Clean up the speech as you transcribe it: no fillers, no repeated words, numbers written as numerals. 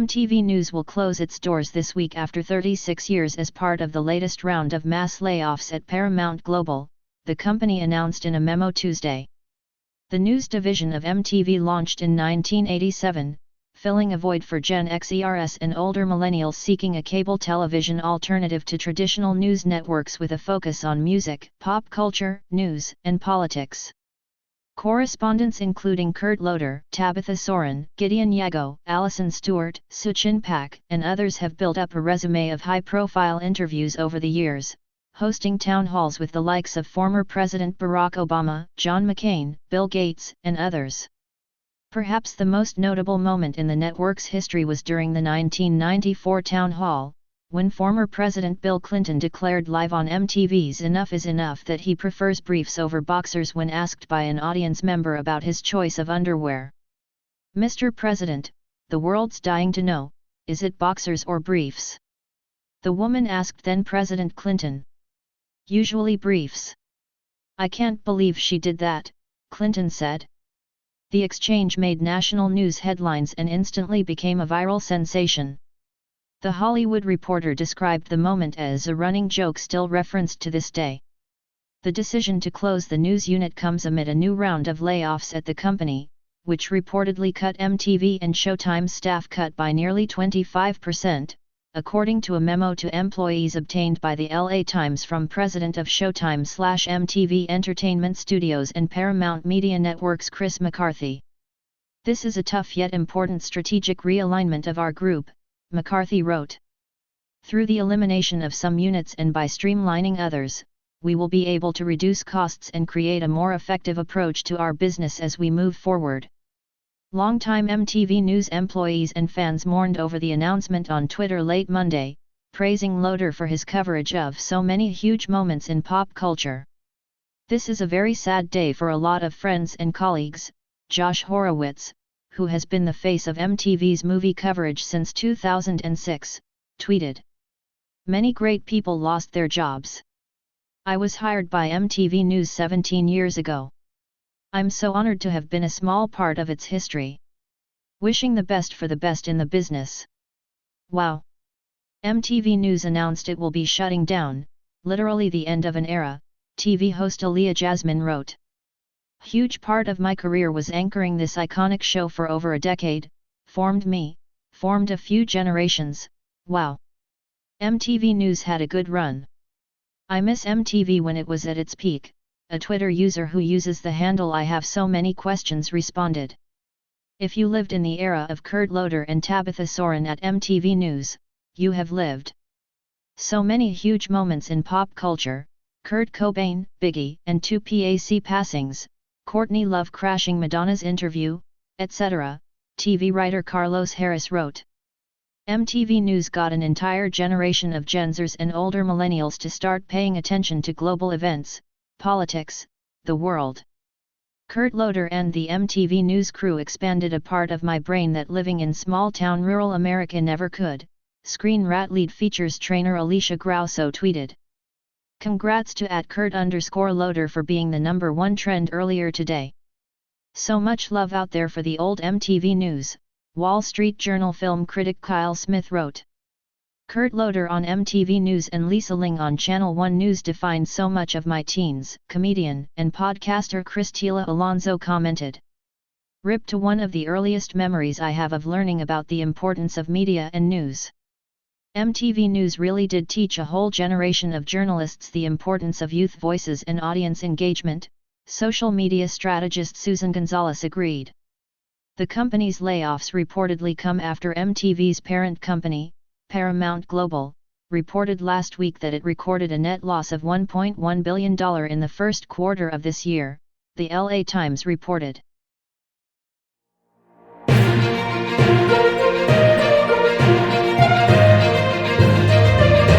MTV News will close its doors this week after 36 years as part of the latest round of mass layoffs at Paramount Global, the company announced in a memo Tuesday. The news division of MTV launched in 1987, filling a void for Gen Xers and older millennials seeking a cable television alternative to traditional news networks with a focus on music, pop culture, news, and politics. Correspondents including Kurt Loder, Tabitha Soren, Gideon Yago, Alison Stewart, Suchin Pak, and others have built up a resume of high-profile interviews over the years, hosting town halls with the likes of former President Barack Obama, John McCain, Bill Gates, and others. Perhaps the most notable moment in the network's history was during the 1994 town hall, when former President Bill Clinton declared live on MTV's Enough is Enough that he prefers briefs over boxers when asked by an audience member about his choice of underwear. "Mr. President, the world's dying to know, is it boxers or briefs?" the woman asked then-President Clinton. "Usually briefs." "I can't believe she did that," Clinton said. The exchange made national news headlines and instantly became a viral sensation. The Hollywood Reporter described the moment as a running joke still referenced to this day. The decision to close the news unit comes amid a new round of layoffs at the company, which reportedly cut MTV and Showtime's staff cut by nearly 25%, according to a memo to employees obtained by the LA Times from president of Showtime/MTV Entertainment Studios and Paramount Media Networks Chris McCarthy. "This is a tough yet important strategic realignment of our group," McCarthy wrote. "Through the elimination of some units and by streamlining others, we will be able to reduce costs and create a more effective approach to our business as we move forward." Longtime MTV News employees and fans mourned over the announcement on Twitter late Monday, praising Loder for his coverage of so many huge moments in pop culture. "This is a very sad day for a lot of friends and colleagues," Josh Horowitz, who has been the face of MTV's movie coverage since 2006, tweeted. "Many great people lost their jobs. I was hired by MTV News 17 years ago. I'm so honored to have been a small part of its history. Wishing the best for the best in the business." Wow! MTV News announced it will be shutting down, literally the end of an era, TV host Aaliyah Jasmine wrote. "Huge part of my career was anchoring this iconic show for over a decade, formed a few generations, wow. MTV News had a good run. I miss MTV when it was at its peak," a Twitter user who uses the handle "I have so many questions" responded. "If you lived in the era of Kurt Loder and Tabitha Soren at MTV News, you have lived so many huge moments in pop culture: Kurt Cobain, Biggie, and 2 PAC passings, Courtney Love crashing Madonna's interview, etc., TV writer Carlos Harris wrote. MTV News got an entire generation of Gen Zers and older millennials to start paying attention to global events, politics, the world. Kurt Loder and the MTV News crew expanded a part of my brain that living in small-town rural America never could," Screen Rat lead features trainer Alicia Grauso tweeted. "Congrats to @Kurt_Loder for being the #1 trend earlier today. So much love out there for the old MTV News," Wall Street Journal film critic Kyle Smith wrote. "Kurt Loder on MTV News and Lisa Ling on Channel 1 News defined so much of my teens," comedian and podcaster Christila Alonso commented. "Rip to one of the earliest memories I have of learning about the importance of media and news. MTV News really did teach a whole generation of journalists the importance of youth voices and audience engagement," social media strategist Susan Gonzalez agreed. The company's layoffs reportedly come after MTV's parent company, Paramount Global, reported last week that it recorded a net loss of $1.1 billion in the first quarter of this year, the LA Times reported.